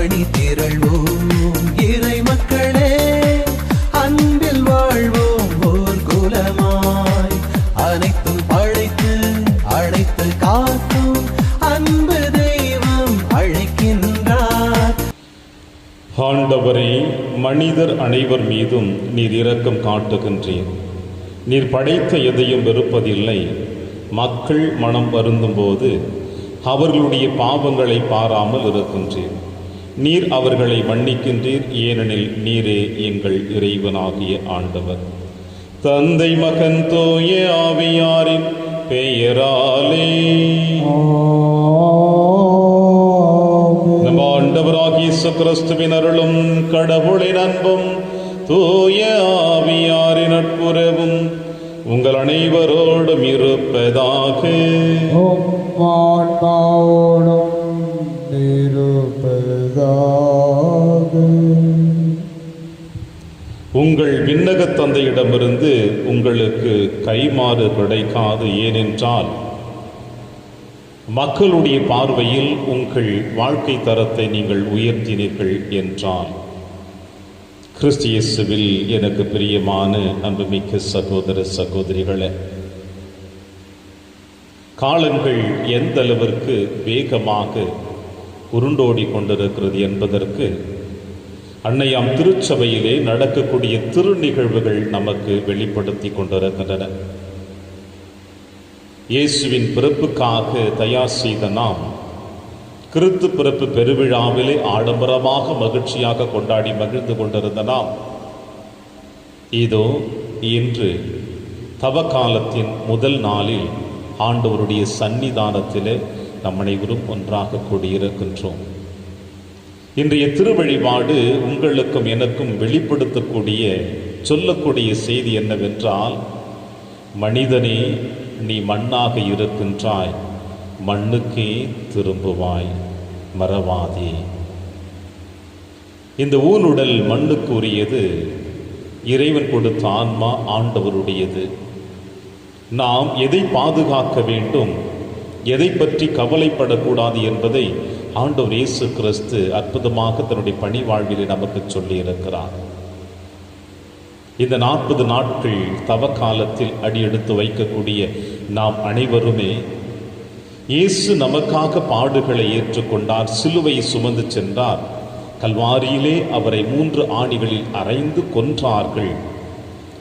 அணி திரள்வோம் இறை மக்களே, அன்பில் வாழ்வோம் ஓர் குலமாய். அனைத்தும் படைத்து அழைத்து காக்கும் அன்பு தெய்வம் அழைக்கின்றார். ஆண்டவரே, மனிதர் அனைவர் மீதும் நீர் இரக்கம் காட்டுகின்றீர். நீர் படைத்த எதையும் வெறுப்பதில்லை. மக்கள் மனம் வருந்தும் போது அவர்களுடைய பாவங்களை பாராமல் இருக்கின்றீர். நீர் அவர்களை மன்னிக்கின்றீர், ஏனெனில் நீரே எங்கள் இறைவனாகிய ஆண்டவர். தந்தை, மகன், தூய ஆவியாரின் பெயராலே நம் ஆண்டவராகிய இயேசு கிறிஸ்துவின் அருளும் கடவுளின் அன்பும் தூய ஆவியாரின் நட்புறவும் உங்கள் அனைவரோடும் இருப்பதாக. உங்கள் விண்ணக தந்தையிடமிருந்து உங்களுக்கு கைமாறு கிடைக்காது. ஏனென்றால் மக்களுடைய பார்வையில் உங்கள் வாழ்க்கை தரத்தை நீங்கள் உயர்த்தினீர்கள் என்றால். கிறிஸ்து இயேசுவில் எனக்கு பிரியமான அன்புமிக்க சகோதர சகோதரிகளே, காலங்கள் எந்த அளவிற்கு வேகமாக உருண்டோடி கொண்டிருக்கிறது என்பதற்கு அன்னையாம் திருச்சபையிலே நடக்கக்கூடிய திருநிகழ்வுகள் நமக்கு வெளிப்படுத்தி கொண்டிருக்கின்றன. இயேசுவின் பிறப்புக்காக தயார் செய்த நாம் கிறிஸ்து பிறப்பு பெருவிழாவிலே ஆடம்பரமாக மகிழ்ச்சியாக கொண்டாடி மகிழ்ந்து கொண்டிருந்த நாம் இதோ இன்று தவக்காலத்தின் முதல் நாளில் ஆண்டவருடைய சன்னிதானத்திலே நம் அனைவரும் ஒன்றாக கூடியிருக்கின்றோம். இன்றைய திருவழிபாடு உங்களுக்கும் எனக்கும் வெளிப்படுத்தக்கூடிய சொல்லக்கூடிய செய்தி என்னவென்றால், மனிதனே, நீ மண்ணாக இருக்கின்றாய், மண்ணுக்கே திரும்புவாய், மறவாதே. இந்த ஊனுடல் மண்ணுக்கு உரியது, இறைவன் கொடுத்த ஆன்மா ஆண்டவருடையது. நாம் எதை பாதுகாக்க வேண்டும், எதை பற்றி கவலைப்படக்கூடாது என்பதை ஆண்டவர் இயேசு கிறிஸ்து அற்புதமாக தன்னுடைய பணி வாழ்விலே நமக்கு சொல்லியிருக்கிறார். இந்த 40 நாட்கள் தவக்காலத்தில் அடியெடுத்து வைக்கக்கூடிய நாம் அனைவருமே இயேசு நமக்காக பாடுகளை ஏற்றுக்கொண்டார், சிலுவையை சுமந்து சென்றார். கல்வாரியிலே அவரை 3 ஆணிகளில் அறைந்து கொன்றார்கள்.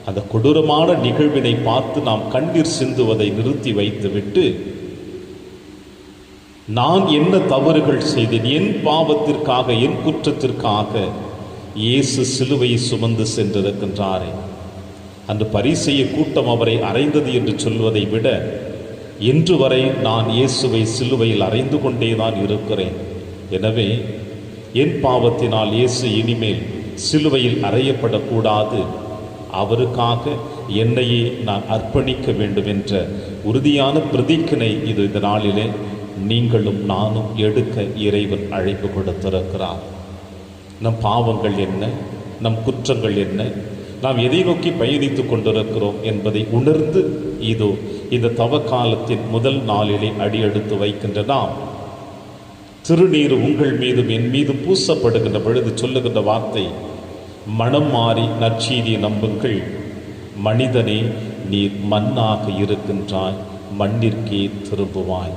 அந்த கொடூரமான நிகழ்வினை பார்த்து நாம் கண்ணீர் சிந்துவதை நிறுத்தி வைத்துவிட்டு, நான் என்ன தவறுகள் செய்தேன், என் பாவத்திற்காக, என் குற்றத்திற்காக இயேசு சிலுவையை சுமந்து சென்றிருக்கின்றாரே. அன்று பரிசேய கூட்டம் அவரை அறைந்தது என்று சொல்வதை விட, இன்று வரை நான் இயேசுவை சிலுவையில் அறைந்து கொண்டேதான் இருக்கிறேன். எனவே என் பாவத்தினால் இயேசு இனிமேல் சிலுவையில் அறையப்படக்கூடாது, அவருக்காக என்னையே நான் அர்ப்பணிக்க வேண்டும் என்ற உறுதியான பிரதிக்கினை இது இந்த நாளிலே நீங்களும் நானும் எடுக்க இறைவன் அழைப்பு கொடுத்திருக்கிறார். நம் பாவங்கள் என்ன, நம் குற்றங்கள் என்ன, நாம் எதை நோக்கி பயணித்து கொண்டிருக்கிறோம் என்பதை உணர்ந்து இதோ இந்த தவக்காலத்தின் முதல் நாளிலே அடியெடுத்து வைக்கின்ற நாம், திருநீர் உங்கள் மீதும் என் மீதும் பூசப்படுகின்ற பொழுது சொல்லுகின்ற வார்த்தை, மனம் மாறி நற்செய்தியை நம்புங்கள், மனிதனே, நீர் மண்ணாக இருக்கின்றாய், மண்ணிற்கே திரும்புவாய்.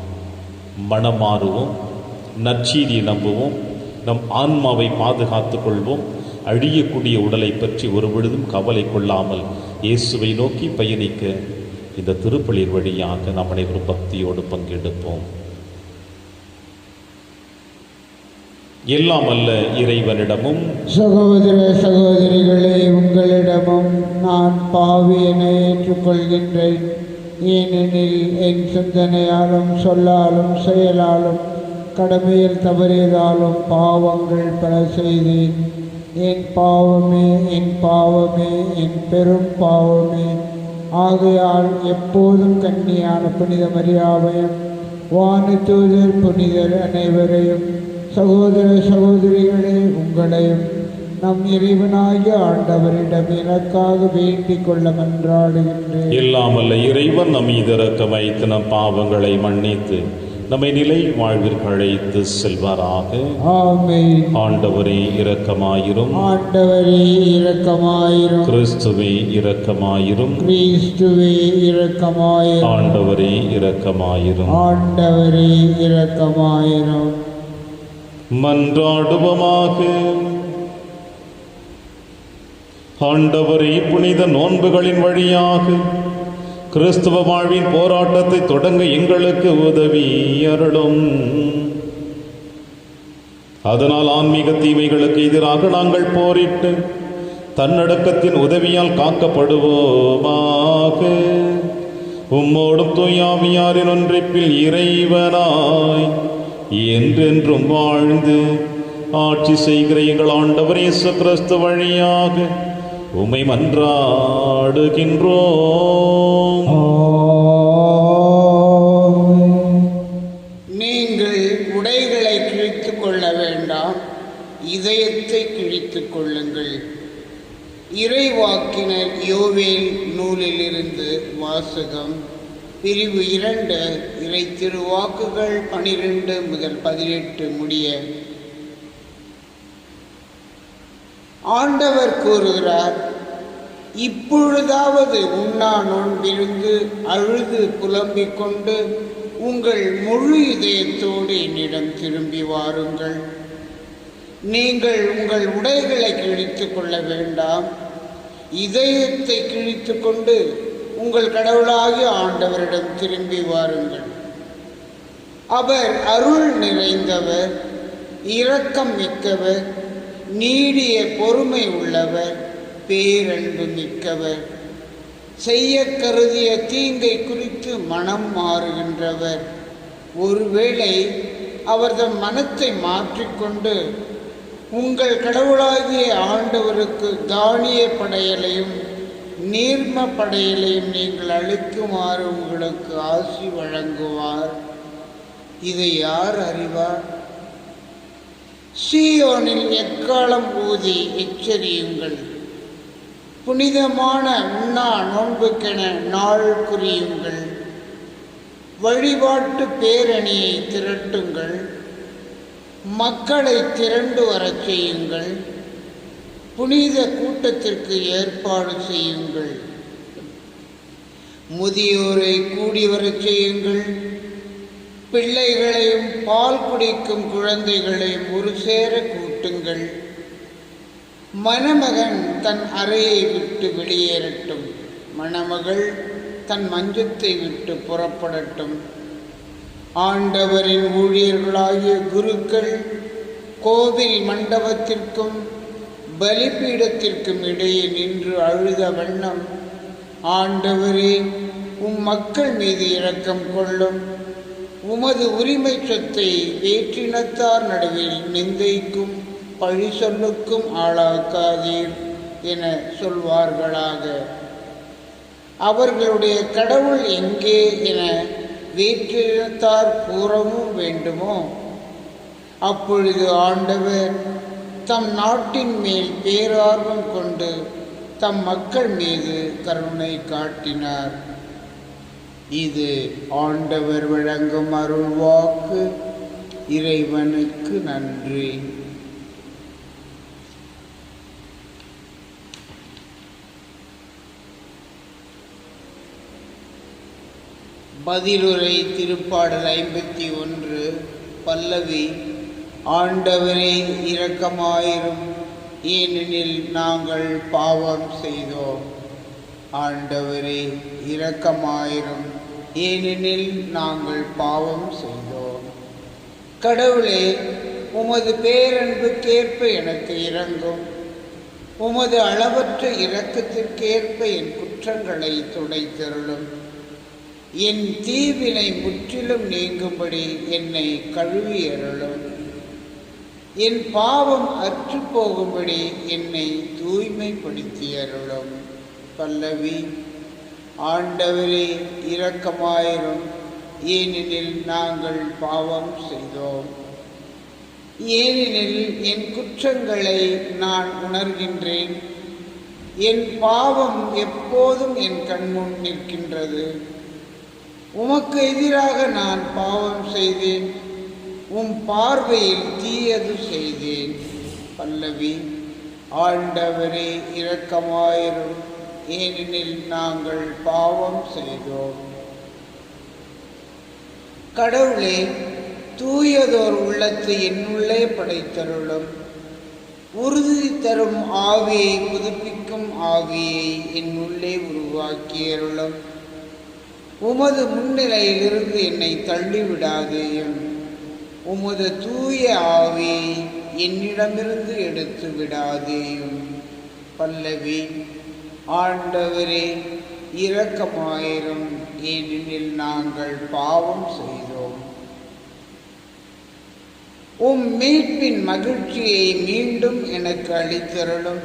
மனமாறுவோம், நற்செய்தியை நம்புவோம், நம் ஆன்மாவை பாதுகாத்துக் கொள்வோம். அழியக்கூடிய உடலை பற்றி ஒரு பொழுதும் கவலை கொள்ளாமல் இயேசுவை நோக்கி பயணிக்க இந்த திருப்பலியின் வழியாக நாம் அனைவரும் பக்தியோடு பங்கெடுப்போம். எல்லாம் அல்ல இறைவனிடமும் சகோதர சகோதரிகளே, உங்களிடமும் நான் பாவி என ஏற்றுக்கொள்கின்றேன். ஏனெனில் என் சிந்தனையாலும் சொல்லாலும் செயலாலும் கடமையில் தவறியதாலும் பாவங்கள் பல செய்தேன். என் பாவமே, என் பாவமே, என் பெரும் பாவமே. ஆகையால் எப்போதும் கன்னியான புனித மரியாவையும் வானதூதர் புனிதர் அனைவரையும், சகோதர சகோதரிகளே, உங்களையும் நம் இறைவனாகிய ஆண்டவரிடம் எனக்காக வேண்டிக் கொள்ள மன்றாடுகின்றேன். இல்லாமல்ல இறைவன் நம் மீது இரக்கம் வைத்து நம் பாவங்களை மன்னித்து நம்மை நிலை வாழ்விற்கு அழைத்து செல்வாராக. ஆமென். ஆண்டவரே இரக்கமாயிரும். ஆண்டவரே இரக்கமாயிரும். கிறிஸ்துவே இரக்கமாயிரும். கிறிஸ்துவே இரக்கமாயிரும். ஆண்டவரே இரக்கமாயிரும். ஆண்டவரே இரக்கமாயிரும். மன்றாடுவோமாக. ஆண்டவரே, புனித நோன்புகளின் வழியாக கிறிஸ்துவ வாழ்வின் போராட்டத்தை தொடங்க எங்களுக்கு உதவி அருளும். அதனால் ஆன்மீக தீமைகளுக்கு எதிராக நாங்கள் போரிட்டு தன்னடக்கத்தின் உதவியால் காக்கப்படுவோமாக. உம்மோடும் தூயாவியாரின் ஒன்றிப்பில் இறைவனாய் என்றென்றும் வாழ்ந்து ஆட்சி செய்கிற எங்கள் ஆண்டவர் இயேசு கிறிஸ்து வழியாக உம்மை மன்றாடுகின்றோம். நீங்கள் உடைகளை கிழித்துக் கொள்ள வேண்டாம், இதயத்தை கிழித்துக் கொள்ளுங்கள். இறைவாக்கினர் யோவேல் நூலிலிருந்து வாசகம். பிரிவு 2, இறை திருவாக்குகள் 12 முதல் 18 முடிய. ஆண்டவர் கூறுகிறார், இப்பொழுதாவது உண்ணா நோன்பிருந்து அழுது புலம்பிக் கொண்டு உங்கள் முழு இதயத்தோடு என்னிடம் திரும்பி வாருங்கள். நீங்கள் உங்கள் உடைகளை கிழித்துக் கொள்ள வேண்டாம், இதயத்தை கிழித்து கொண்டு உங்கள் கடவுளாகிய ஆண்டவரிடம் திரும்பி வாருங்கள். அவர் அருள் நிறைந்தவர், இரக்கம் மிக்கவர், நீடிய பொறுமை உள்ளவர், பேரன்பு மிக்கவர், செய்ய கருதிய தீங்கை குறித்து மனம் மாறுகின்றவர். ஒருவேளை அவர் தம் மனத்தை மாற்றிக்கொண்டு உங்கள் கடவுளாகிய ஆண்டவருக்கு தானிய படையலையும் நீர்ம படையலையும் நீங்கள் அளிக்குமாறு உங்களுக்கு ஆசி வழங்குவார். இதை யார் அறிவார்? சீயோனில் எக்காலம் ஊதி எச்சரியுங்கள். புனிதமான உண்ணா நோன்புக்கென நாள் குறியுங்கள். வழிபாட்டு பேரணியை திரட்டுங்கள். மக்களை திரண்டு வரச் செய்யுங்கள். புனித கூட்டத்திற்கு ஏற்பாடு செய்யுங்கள். முதியோரை கூடி வரச் செய்யுங்கள். பிள்ளைகளையும் பால் குடிக்கும் குழந்தைகளையும் ஒரு சேர கூட்டுங்கள். மணமகன் தன் அறையை விட்டு வெளியேறட்டும், மணமகள் தன் மஞ்சத்தை விட்டு புறப்படட்டும். ஆண்டவரின் ஊழியர்களாகிய குருக்கள் கோவில் மண்டபத்திற்கும் பலிபீடத்திற்கும் இடையே நின்று அழுத வண்ணம், ஆண்டவரே, உம் மக்கள் மீது இரக்கம் கொள்ளும். உமது உரிமை சொத்தை வேற்றினத்தார் நடுவில் நிந்தைக்கும் பழி சொல்லுக்கும் ஆளாக்காதீர் என சொல்வார்களாக. அவர்களுடைய கடவுள் எங்கே என வேற்றினத்தார் கூறவும் வேண்டுமோ? அப்பொழுது ஆண்டவர் தம் நாட்டின் மேல் பேரார்வம் கொண்டு தம் மக்கள் மீது கருணை காட்டினார். இது ஆண்டவர் வழங்கும் அருள்வாக்கு. இறைவனுக்கு நன்றி. பதிலுரை திருப்பாடல் 51 பல்லவி. ஆண்டவரே இரக்கமாயிரும், ஏனெனில் நாங்கள் பாவம் செய்தோம். ஆண்டவரே இரக்கமாயிரும், ஏனெனில் நாங்கள் பாவம் செய்தோம். கடவுளே, உமது பேரன்புக்கேற்ப எனக்கு இரங்கும். உமது அளவற்ற இரக்கத்திற்கேற்ப என் குற்றங்களை துடைத்தருளும். என் தீவினை முற்றிலும் நீங்கும்படி என்னை கழுவி அருளும். என் பாவம் அற்றுப்போகும்படி என்னை தூய்மைப்படுத்தி அருளும். பல்லவி. ஆண்டவரே இரக்கமாயிரும், ஏனெனில் நாங்கள் பாவம் செய்தோம். ஏனெனில் என் குற்றங்களை நான் உணர்கின்றேன். என் பாவம் எப்போதும் என் கண்முன் நிற்கின்றது. உமக்கு எதிராக நான் பாவம் செய்தேன், உம் பார்வையில் தீயது செய்தேன். பல்லவி. ஆண்டவரே இரக்கமாயிரும், ஏனெனில் நாங்கள் பாவம் செய்தோம். கடவுளே, தூயதோர் உள்ளத்தை என்னுள்ளே படைத்தருளும். உறுதி தரும் ஆவியை, புதுப்பிக்கும் ஆவியை என்னுள்ளே உருவாக்கியருளும். உமது முன்னிலையிலிருந்து என்னை தள்ளிவிடாதேயும். உமது தூய ஆவியை என்னிடமிருந்து எடுத்து விடாதேயும். பல்லவி. ஆண்டவரே இரக்கமாயிரும், ஏனெனில் நாங்கள் பாவம் செய்தோம். உம் மீட்பின் மகிழ்ச்சியை மீண்டும் எனக்கு அளித்தருளும்.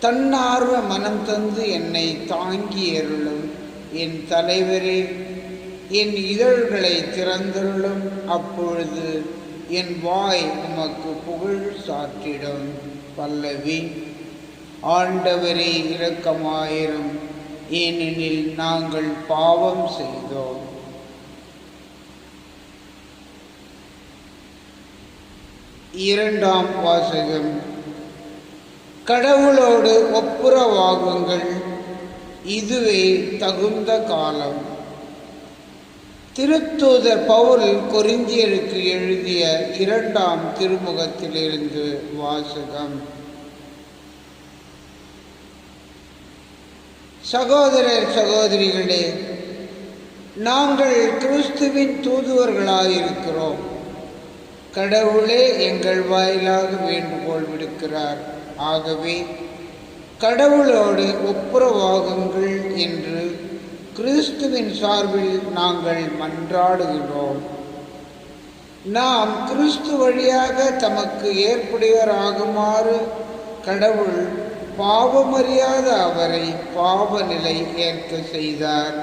தன்னார்வ மனம் தந்து என்னை தாங்கியருளும். என் தலைவரே, என் இதழ்களை திறந்தருளும். அப்பொழுது என் வாய் உமக்கு புகழ் சாற்றிடும். பல்லவி. ஆண்டவரே இரக்கமாயிரும், ஏனெனில் நாங்கள் பாவம் செய்தோம். இரண்டாம் வாசகம். கடவுளோடு ஒப்புரவாகுங்கள், இதுவே தகுந்த காலம். திருத்தூதர் பவுல் கொரிந்தியருக்கு எழுதிய 2ஆம் திருமுகத்திலிருந்து வாசகம். சகோதரர் சகோதரிகளே, நாங்கள் கிறிஸ்துவின் தூதுவர்களாயிருக்கிறோம். கடவுளே எங்கள் வாயிலாக வேண்டுகோள் விடுக்கிறார். ஆகவே கடவுளோடு ஒப்புரவாகுங்கள் என்று கிறிஸ்துவின் சார்பில் நாங்கள் மன்றாடுகிறோம். நாம் கிறிஸ்து வழியாக தமக்கு ஏற்புடையவராகுமாறு கடவுள் பாவமறியாத அவரை பாவ நிலை ஏற்க செய்தார்.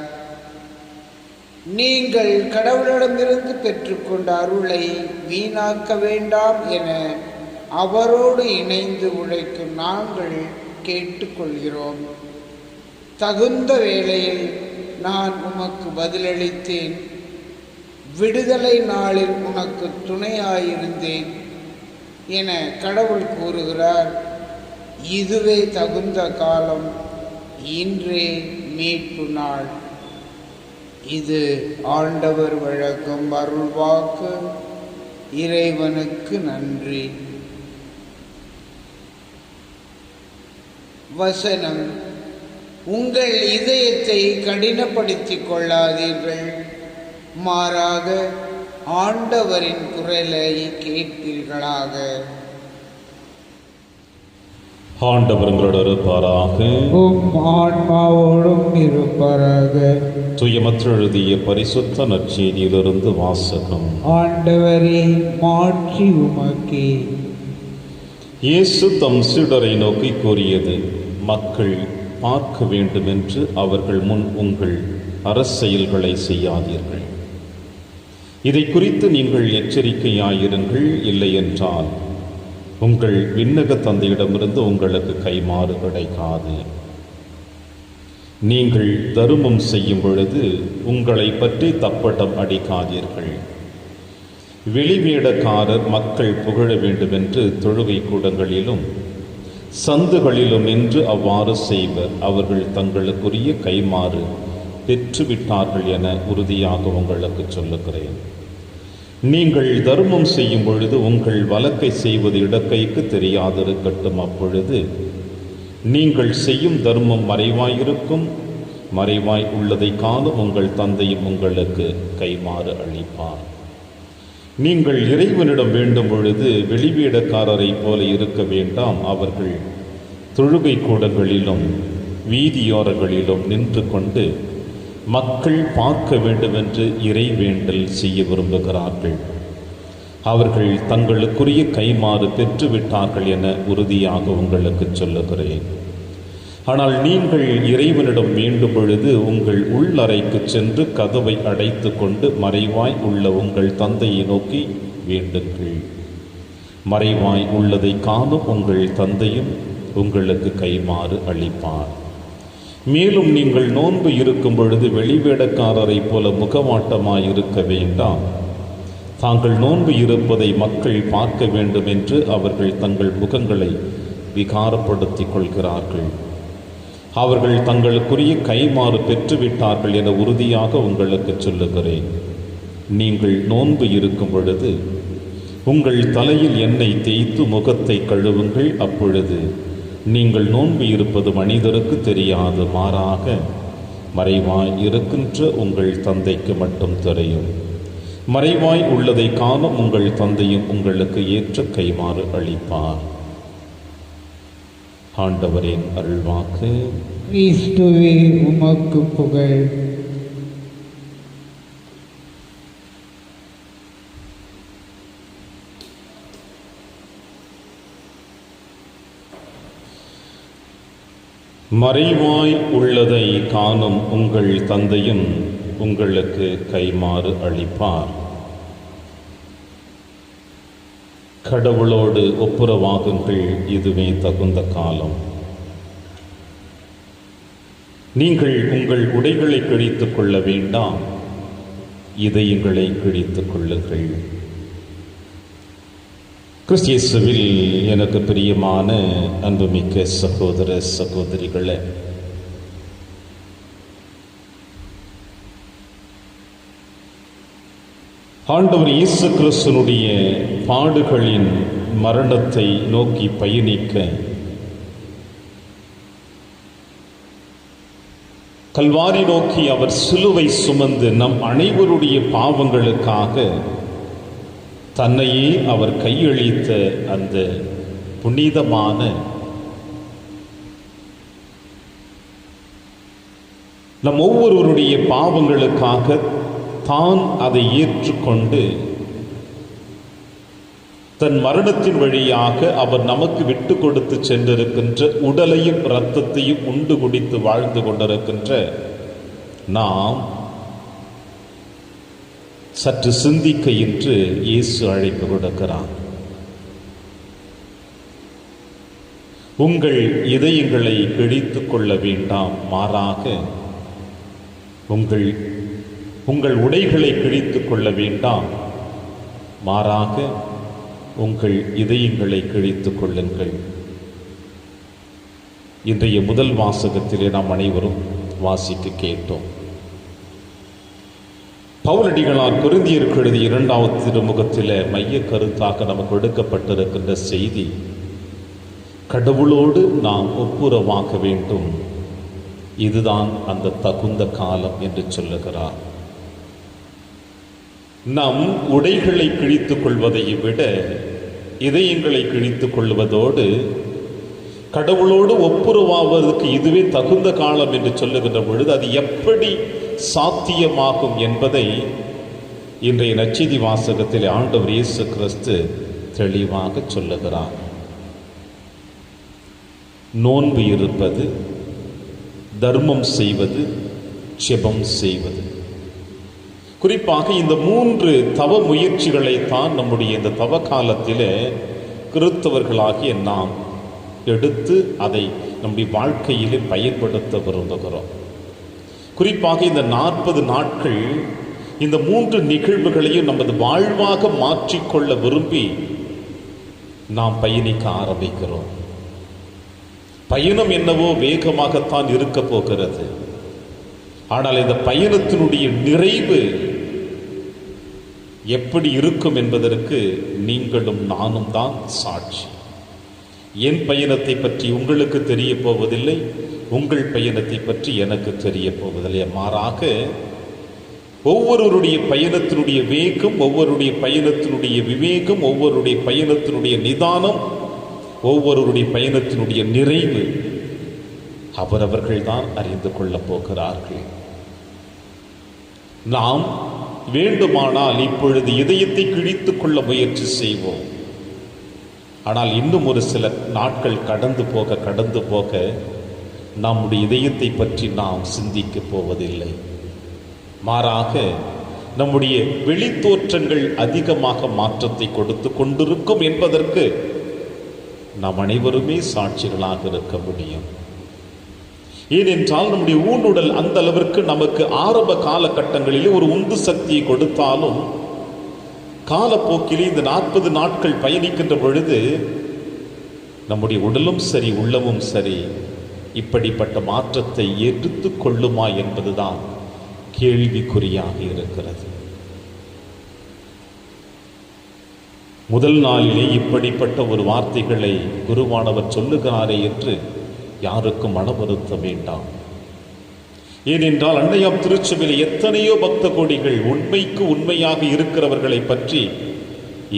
நீங்கள் கடவுளிடமிருந்து பெற்றுக்கொண்ட அருளை வீணாக்க வேண்டாம் என அவரோடு இணைந்து உழைக்கும் நாங்கள் கேட்டுக்கொள்கிறோம். தகுந்த வேளையில் நான் உமக்கு பதிலளித்தேன். விடுதலை நாளில் உனக்கு துணையாயிருந்தேன் என கடவுள் கூறுகிறார். இதுவே தகுந்த காலம், இன்றே மீட்பு நாள். இது ஆண்டவர் வழங்கும் அருள்வாக்கு. இறைவனுக்கு நன்றி. வசனம். உங்கள் இதயத்தை கடினப்படுத்திக் கொள்ளாதீர்கள், மாறாக ஆண்டவரின் குரலை கேட்பீர்களாக. ஆண்டவர் உங்களோடு இருப்பாராக. உம் ஆன்மாவோடும் இருப்பாராக. தூயமற்ற எழுதிய பரிசுத்த நற்செய்தியிலிருந்து வாசகம். ஆண்டவரே மாட்சி உமக்கே. இயேசு தம் சீடரை நோக்கி கூறியது, மக்கள் பார்க்க வேண்டுமென்று அவர்கள் முன் உங்கள் அரசியல்களை செய்யாதீர்கள். இதை குறித்து நீங்கள் எச்சரிக்கையாயிருங்கள், இல்லையென்றால் உங்கள் விண்ணக தந்தையிடமிருந்து உங்களுக்கு கைமாறு கிடைக்காது. நீங்கள் தருமம் செய்யும் பொழுது உங்களை பற்றி தப்பட்டம் அடிக்காதீர்கள். வெளிவேடக்காரர் மக்கள் புகழ வேண்டுமென்று தொழுகை கூடங்களிலும் சந்துகளிலும் நின்று அவ்வாறு செய்வர். அவர்கள் தங்களுக்குரிய கைமாறு பெற்றுவிட்டார்கள் என உறுதியாக உங்களுக்கு சொல்லுகிறேன். நீங்கள் தர்மம் செய்யும் பொழுது உங்கள் வலக்கை செய்வது இடக்கைக்கு தெரியாதிருக்கட்டும். அப்பொழுது நீங்கள் செய்யும் தர்மம் மறைவாயிருக்கும். மறைவாய் உள்ளதை காணும் உங்கள் தந்தையும் உங்களுக்கு கைமாறு அளிப்பார். நீங்கள் இறைவனிடம் வேண்டும் பொழுது வெளிவேடக்காரரைப் போல இருக்க வேண்டாம். அவர்கள் தொழுகை கூடங்களிலும் வீதியோரங்களிலும் நின்று கொண்டு மக்கள் பார்க்க வேண்டுமென்று இறைவேண்டல் செய்ய விரும்புகிறார்கள். அவர்கள் தங்களுக்குரிய கைமாறு பெற்றுவிட்டார்கள் என உறுதியாக உங்களுக்கு சொல்லுகிறேன். ஆனால் நீங்கள் இறைவனிடம் வேண்டும் பொழுது உங்கள் உள்ளறைக்கு சென்று கதவை அடைத்து கொண்டு மறைவாய் உள்ள உங்கள் தந்தையை நோக்கி வேண்டுங்கள். மறைவாய் உள்ளதை காணும் உங்கள் தந்தையும் உங்களுக்கு கைமாறு அளிப்பார். மேலும் நீங்கள் நோன்பு இருக்கும் பொழுது வெளிவேடக்காரரைப் போல முகவாட்டமாய் இருக்க வேண்டாம். தாங்கள் நோன்பு இருப்பதை மக்கள் பார்க்க வேண்டும் என்று அவர்கள் தங்கள் முகங்களை விகாரப்படுத்திக் கொள்கிறார்கள். அவர்கள் தங்களுக்குரிய கைமாறு பெற்றுவிட்டார்கள் என உறுதியாக உங்களுக்கு சொல்லுகிறேன். நீங்கள் நோன்பு இருக்கும் பொழுது உங்கள் தலையில் எண்ணெய் தேய்த்து முகத்தை கழுவுங்கள். அப்பொழுது நீங்கள் நோன்பு இருப்பது மனிதருக்கு தெரியாது, மாறாக மறைவாய் இருக்கின்ற உங்கள் தந்தைக்கு மட்டும் தெரியும். மறைவாய் உள்ளதை காணும் உங்கள் தந்தையும் உங்களுக்கு ஏற்ற கைமாறு அளிப்பார். ஆண்டவரின் அருள்வாக்கு. கிறிஸ்துவே உமக்கு புகழ். மறைவாய் உள்ளதை காணும் உங்கள் தந்தையும் உங்களுக்கு கைமாறு அளிப்பார். கடவுளோடு ஒப்புரவாகுங்கள், இதுவே தகுந்த காலம். நீங்கள் உங்கள் உடைகளை கிழித்துக் கொள்ள வேண்டாம், இதயங்களை கிழித்துக் கொள்ளுங்கள். கிறிஸ்து இயேசுவில் எனக்கு பிரியமான அன்புமிக்க சகோதர சகோதரிகளே, ஆண்டவர் இயேசு கிறிஸ்துனுடைய பாடுகளின் மரணத்தை நோக்கி பயணிக்க கல்வாரி நோக்கி அவர் சிலுவை சுமந்து நம் அனைவருடைய பாவங்களுக்காக தன்னையே அவர் கையளித்த அந்த புனிதமான நம் ஒவ்வொருவருடைய பாவங்களுக்காக தான் அதை ஏற்றுக்கொண்டு தன் மரணத்தின் வழியாக அவர் நமக்கு விட்டு கொடுத்து சென்றிருக்கின்ற உடலையும் இரத்தத்தையும் உண்டு குடித்து வாழ்ந்து கொண்டிருக்கின்ற நாம் சற்று சிந்திக்க என்று இயேசு அழைப்பு கொடுக்கிறார். உங்கள் இதயங்களை கிழித்துக் கொள்ள வேண்டாம், மாறாக உங்கள் உடைகளை கிழித்துக் கொள்ள வேண்டாம், மாறாக உங்கள் இதயங்களை கிழித்துக் கொள்ளுங்கள். இன்றைய முதல் வாசகத்திலே நாம் அனைவரும் வாசிக்க கேட்டோம். பவுலடிகளார் கொரிந்தியருக்கு எழுதிய 2வது திருமுகத்தில் மைய கருத்தாக நமக்கு எடுக்கப்பட்டிருக்கின்ற செய்தி, கடவுளோடு நாம் ஒப்புரவாக வேண்டும், இதுதான் அந்த தகுந்த காலம் என்று சொல்லுகிறார். நம் உடைகளை கிழித்துக் கொள்வதை விட இதயங்களை கிழித்துக் கொள்வதோடு கடவுளோடு ஒப்புரவாவதற்கு இதுவே தகுந்த காலம் என்று சொல்லுகின்ற பொழுது அது எப்படி சாத்தியமாகும் என்பதை இன்றைய நற்செய்தி வாசகத்தில் ஆண்டவர் இயேசு கிறிஸ்து தெளிவாக சொல்லுகிறார். நோன்பு இருப்பது, தர்மம் செய்வது, ஜெபம் செய்வது, குறிப்பாக இந்த 3 தவ முயற்சிகளை தான் நம்முடைய இந்த தவ காலத்தில் கிறிஸ்தவர்களாகிய நாம் எடுத்து அதை நம்முடைய வாழ்க்கையிலே பயன்படுத்த விரும்புகிறோம். குறிப்பாக இந்த 40 நாட்கள் இந்த 3 நிகழ்வுகளையும் நமது வாழ்வாக மாற்றிக்கொள்ள விரும்பி நாம் பயணிக்க ஆரம்பிக்கிறோம். பயணம் என்னவோ வேகமாகத்தான் இருக்க போகிறது. ஆனால் இந்த பயணத்தினுடைய நிறைவு எப்படி இருக்கும் என்பதற்கு நீங்களும் நானும் தான் சாட்சி. என் பயணத்தை பற்றி உங்களுக்கு தெரிய போவதில்லை, உங்கள் பயணத்தை பற்றி எனக்கு தெரிய போவதில்லை. மாறாக ஒவ்வொருவருடைய பயணத்தினுடைய வேகம், ஒவ்வொருடைய பயணத்தினுடைய விவேகம், ஒவ்வொருடைய பயணத்தினுடைய நிதானம், ஒவ்வொருடைய பயணத்தினுடைய நிறைவு அவரவர்கள் தான் அறிந்து கொள்ளப் போகிறார்கள். நாம் வேண்டுமானால் இப்பொழுது இதயத்தை கிழித்துக் கொள்ள முயற்சி செய்வோம். ஆனால் இன்னும் ஒரு சில நாட்கள் கடந்து போக நம்முடைய இதயத்தை பற்றி நாம் சிந்திக்க போவதில்லை. மாறாக நம்முடைய வெளித்தோற்றங்கள் அதிகமாக மாற்றத்தை கொடுத்து கொண்டிருக்கும் என்பதற்கு நாம் அனைவருமே சாட்சிகளாக இருக்க முடியும். ஏனென்றால் நம்முடைய ஊனுடல் அந்த அளவிற்கு நமக்கு ஆரம்ப காலகட்டங்களிலே ஒரு உந்து சக்தியை கொடுத்தாலும் காலப்போக்கிலே இந்த 40 நாட்கள் பயணிக்கின்ற பொழுது நம்முடைய உடலும் சரி உள்ளமும் சரி இப்படிப்பட்ட மாற்றத்தை எடுத்துக் கொள்ளுமா என்பதுதான் கேள்விக்குறியாக இருக்கிறது. முதல் நாளிலே இப்படிப்பட்ட ஒரு வார்த்தைகளை குருவானவர் சொல்லுகிறாரே என்று யாருக்கும் மன வருத்த வேண்டாம். ஏனென்றால் அன்னையாம் திருச்சபையில் எத்தனையோ பக்த கோடிகள் உண்மைக்கு உண்மையாக இருக்கிறவர்களை பற்றி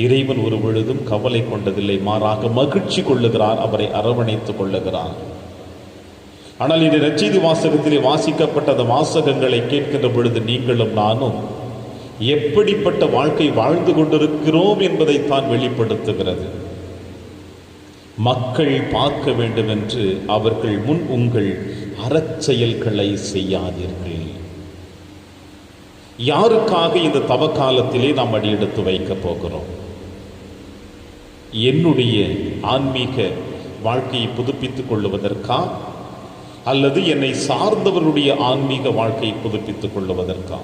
இறைவன் ஒரு பொழுதும் கவலை கொண்டதில்லை, மாறாக மகிழ்ச்சி கொள்ளுகிறார், அவரை அரவணைத்துக் கொள்ளுகிறார். ஆனால் இந்த நற்செய்தி வாசகத்திலே வாசிக்கப்பட்ட அந்த வாசகங்களை கேட்கின்ற பொழுது நீங்களும் நானும் எப்படிப்பட்ட வாழ்க்கை வாழ்ந்து கொண்டிருக்கிறோம் என்பதைத்தான் வெளிப்படுத்துகிறது. மக்கள் பார்க்க வேண்டும் என்று அவர்கள் முன் உங்கள் அறச்செயல்களை செய்யாதீர்கள். யாருக்காக இந்த தவக்காலத்திலே நாம் அடியெடுத்து வைக்கப் போகிறோம்? என்னுடைய ஆன்மீக வாழ்க்கையை புதுப்பித்துக் கொள்ளுவதற்கா, அல்லது என்னை சார்ந்தவருடைய ஆன்மீக வாழ்க்கையை புதுப்பித்துக் கொள்ளுவதற்கா?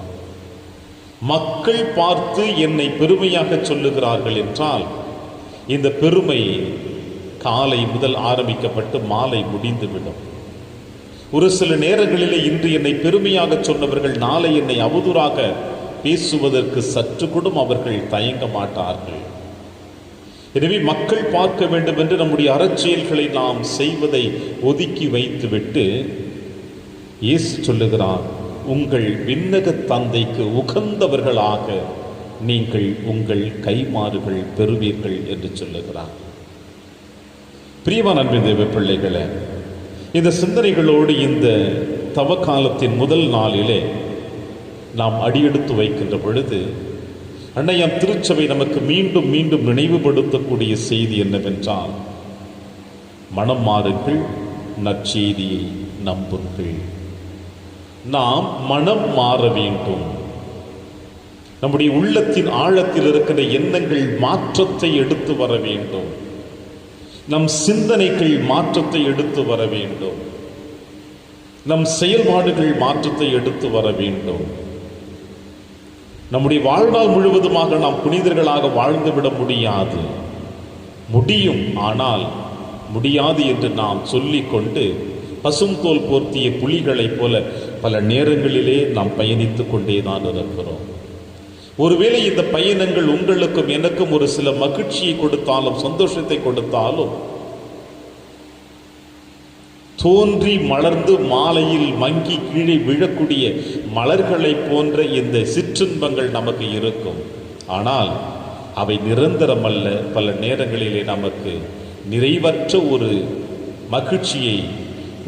மக்கள் பார்த்து என்னை பெருமையாக சொல்லுகிறார்கள் என்றால் இந்த பெருமை காலை முதல் ஆரம்பிக்கப்பட்டு மாலை முடிந்துவிடும். ஒரு சில நேரங்களிலே இன்று என்னை பெருமையாக சொன்னவர்கள் நாளை என்னை அவதூறாக பேசுவதற்கு சற்று கூட அவர்கள் தயங்க மாட்டார்கள். எனவே மக்கள் பார்க்க வேண்டும் என்று நம்முடைய அறச்செயல்களை நாம் செய்வதை ஒதுக்கி வைத்துவிட்டு இயேசு சொல்லுகிறார், உங்கள் விண்ணக தந்தைக்கு உகந்தவர்களாக நீங்கள் உங்கள் கைமாறுகள் பெறுவீர்கள் என்று சொல்லுகிறார். பிரியமான அன்பின் தேவ பிள்ளைகளே, இந்த சிந்தனைகளோடு இந்த தவக்காலத்தின் முதல் நாளிலே நாம் அடியெடுத்து வைக்கின்ற பொழுது அன்னையாம் திருச்சபை நமக்கு மீண்டும் மீண்டும் நினைவுபடுத்தக்கூடிய செய்தி என்னவென்றால், மனம் மாறுங்கள், நற்செய்தியை நம்புங்கள். நாம் மனம் மாற வேண்டும். நம்முடைய உள்ளத்தின் ஆழத்தில் இருக்கிற எண்ணங்கள் மாற்றத்தை எடுத்து வர வேண்டும். நம் சிந்தனைகள் மாற்றத்தை எடுத்து வர வேண்டும். நம் செயல்பாடுகள் மாற்றத்தை எடுத்து வர வேண்டும். நம்முடைய வாழ்நாள் முழுவதுமாக நாம் புனிதர்களாக வாழ்ந்துவிட முடியாது. முடியும், ஆனால் முடியாது என்று நாம் சொல்லிக்கொண்டு பசும் தோல் போர்த்திய புலிகளைப் போல பல நேரங்களிலே நாம் பயணித்துக் கொண்டேதான் இருக்கிறோம். ஒருவேளை இந்த பயணங்கள் உங்களுக்கும் எனக்கும் ஒரு சில மகிழ்ச்சியை கொடுத்தாலும் சந்தோஷத்தை கொடுத்தாலும், தோன்றி மலர்ந்து மாலையில் மங்கி கீழே விழக்கூடிய மலர்களை போன்ற இந்த சிற்றின்பங்கள் நமக்கு இருக்கும். ஆனால் அவை நிரந்தரமல்ல. பல நேரங்களிலே நமக்கு நிறைவற்ற ஒரு மகிழ்ச்சியை,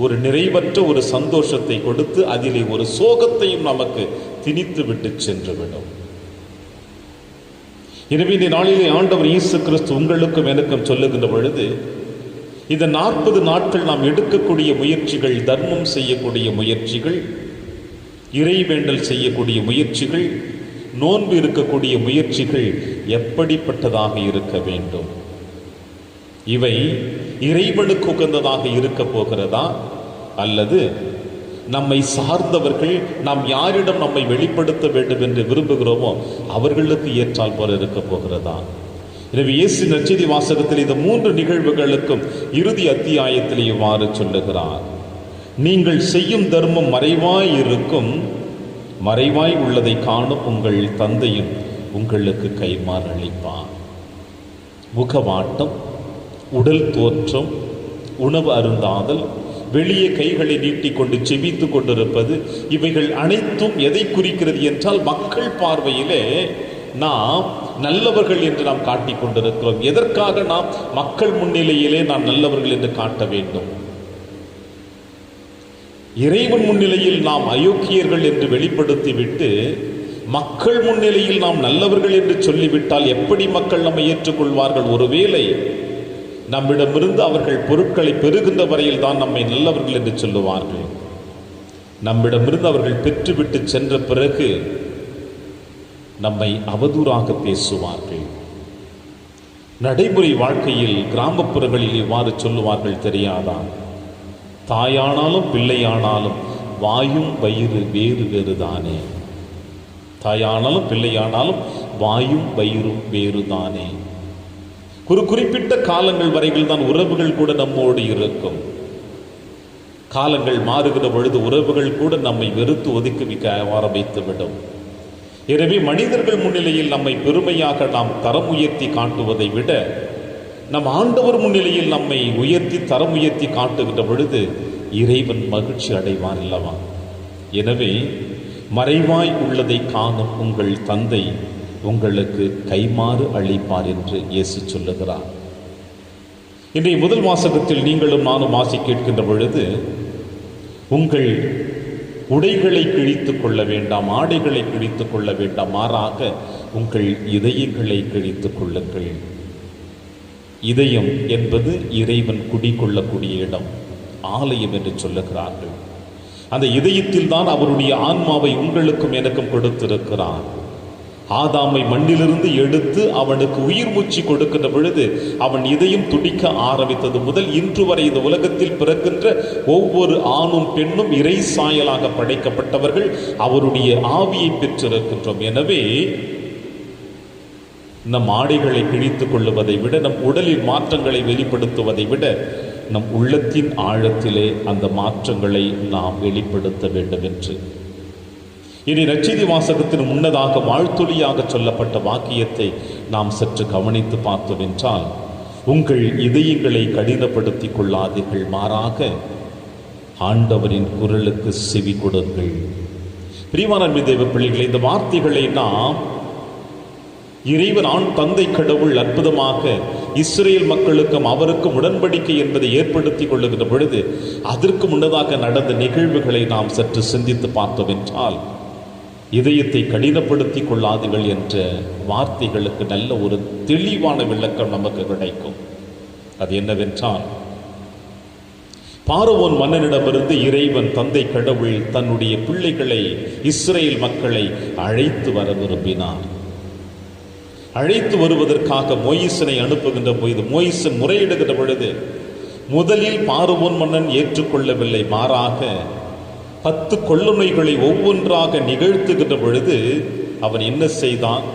ஒரு நிறைவற்ற ஒரு சந்தோஷத்தை கொடுத்து அதிலே ஒரு சோகத்தையும் நமக்கு திணித்து விட்டு சென்றுவிடும். எனவே இந்த நாளிலே ஆண்டவர் இயேசு கிறிஸ்து உங்களுக்கும் எனக்கும் சொல்லுகின்ற பொழுது, இந்த 40 நாட்கள் நாம் எடுக்கக்கூடிய முயற்சிகள், தர்மம் செய்யக்கூடிய முயற்சிகள், இறைவேண்டல் செய்யக்கூடிய முயற்சிகள், நோன்பு இருக்கக்கூடிய முயற்சிகள் எப்படிப்பட்டதாக இருக்க வேண்டும்? இவை இறைவனுக்கு உகந்ததாக இருக்க போகிறதா, அல்லது நம்மை சார்ந்தவர்கள் நாம் யாரிடம் நம்மை வெளிப்படுத்த வேண்டும் என்று விரும்புகிறோமோ அவர்களுக்கு ஏற்றால் போல இருக்க போகிறதா? எனவே இயேசு நற்செய்தி வாசகத்தில் இந்த 3 நிகழ்வுகளுக்கும் இறுதி அத்தியாயத்தில் இவ்வாறு சொல்லுகிறார், நீங்கள் செய்யும் தர்மம் மறைவாய் இருக்கும், மறைவாய் உள்ளதை காணும் உங்கள் தந்தையும் உங்களுக்கு கைமாறு அளிப்பார். முகவாட்டம், உடல் தோற்றம், உணவு அருந்தாதல், வெளியே கைகளை நீட்டிக்கொண்டு செபித்து கொண்டிருப்பது, இவைகள் அனைத்தும் எதை குறிக்கிறது என்றால், மக்கள் பார்வையிலே நாம் நல்லவர்கள் என்று நாம் காட்டிக் கொண்டிருக்கிறோம். எதற்காக நாம் மக்கள் முன்னிலையிலே நாம் நல்லவர்கள் என்று காட்ட வேண்டும்? இறைவன் முன்னிலையில் நாம் அயோக்கியர்கள் என்று வெளிப்படுத்திவிட்டு மக்கள் முன்னிலையில் நாம் நல்லவர்கள் என்று சொல்லிவிட்டால் எப்படி மக்கள் நம்மை ஏற்றுக்கொள்வார்கள்? ஒருவேளை நம்மிடமிருந்து அவர்கள் பொருட்களை பெறுகின்ற வரையில் தான் நம்மை நல்லவர்கள் என்று சொல்லுவார்கள். நம்மிடமிருந்து அவர்கள் பெற்றுவிட்டு சென்ற பிறகு நம்மை அவதூறாக பேசுவார்கள். நடைமுறை வாழ்க்கையில் கிராமப்புறங்களில் இவ்வாறு சொல்லுவார்கள் தெரியாதா? தாயானாலும் பிள்ளையானாலும் வாயும் வயிறு வேறு வேறுதானே. தாயானாலும் பிள்ளையானாலும் வாயும் வயிறும் வேறுதானே. குறிப்பிட்ட காலங்கள் வரையில் தான் உறவுகள் கூட நம்மோடு இருக்கும். காலங்கள் மாறுகிற பொழுது உறவுகள் கூட நம்மை வெறுத்து ஒதுக்கி வைக்க ஆரம்பித்து விடும். எனவே மனிதர்கள் முன்னிலையில் நம்மை பெருமையாக நாம் தரம் உயர்த்தி காட்டுவதை விட நம் ஆண்டவர் முன்னிலையில் நம்மை உயர்த்தி தரம் உயர்த்தி காட்டுகின்ற பொழுது இறைவன் மகிழ்ச்சி அடைவார் அல்லவா. எனவே மறைவாய் உள்ளதை காணும் உங்கள் தந்தை உங்களுக்கு கைமாறு அளிப்பார் என்று இயேசு சொல்லுகிறார். இன்றைய முதல் வாசகத்தில் நீங்களும் நானும் ஆசி கேட்கின்ற பொழுது உங்கள் உடைகளை கிழித்து கொள்ள வேண்டாம், ஆடைகளை கிழித்து கொள்ள வேண்டாம், மாறாக உங்கள் இதயங்களை கிழித்து கொள்ளுங்கள். இதயம் என்பது இறைவன் குடிகொள்ளக்கூடிய இடம், ஆலயம் என்று சொல்லுகிறார்கள். அந்த இதயத்தில் தான் அவருடைய ஆன்மாவை உங்களுக்கும் எனக்கும் கொடுத்திருக்கிறார். ஆதாமை மண்ணிலிருந்து எடுத்து அவனுக்கு உயிர் மூச்சு கொடுக்கின்ற பொழுது அவன் இதயம் துடிக்க ஆரம்பித்தது முதல் இன்று வரை இந்த உலகத்தில் பிறக்கின்ற ஒவ்வொரு ஆணும் பெண்ணும் இறை சாயலாக படைக்கப்பட்டவர்கள் அவருடைய ஆவியை பெற்றிருக்கின்றோம். எனவே நம் ஆடைகளை கிழித்துக் கொள்ளுவதை விட, நம் உடலில் மாற்றங்களை வெளிப்படுத்துவதை விட நம் உள்ளத்தின் ஆழத்திலே அந்த மாற்றங்களை நாம் வெளிப்படுத்த வேண்டும் என்று இனி நற்செய்தி வாசகத்தின் முன்னதாக வாழ்த்தொலியாக சொல்லப்பட்ட வாக்கியத்தை நாம் சற்று கவனித்து பார்த்தோம் என்றால், உங்கள் இதயங்களை கடினப்படுத்திக் கொள்ளாதீர்கள், மாறாக ஆண்டவரின் குரலுக்கு செவி கொடுங்கள். பிரியமான தேவ பிள்ளைகளை, இந்த வார்த்தைகளை நாம் இறைவன் தந்தை கடவுள் அற்புதமாக இஸ்ரேல் மக்களுக்கும் அவருக்கும் உடன்படிக்கை என்பதை ஏற்படுத்தி கொள்ளுகின்ற பொழுது அதற்கு முன்னதாக நடந்த நிகழ்வுகளை நாம் சற்று சிந்தித்து பார்த்தோம் என்றால், இதயத்தை கடினப்படுத்திக் கொள்ளாதீர்கள் என்ற வார்த்தைகளுக்கு நல்ல ஒரு தெளிவான விளக்கம் நமக்கு கிடைக்கும். அது என்னவென்றால், பார்வோன் மன்னனிடமிருந்து இறைவன் தந்தை கடவுள் தன்னுடைய பிள்ளைகளை, இஸ்ரேல் மக்களை அழைத்து வர விரும்பினார். அழைத்து வருவதற்காக மோயிசனை அனுப்புகின்ற பொழுது, மோயிசன் முறையிடுகின்ற பொழுது முதலில் பார்வோன் மன்னன் ஏற்றுக்கொள்ளவில்லை, மாறாக 10 கொள்ளுமைகளை ஒவ்வொன்றாக நிகழ்த்துகின்ற பொழுது அவன் என்ன செய்தான்?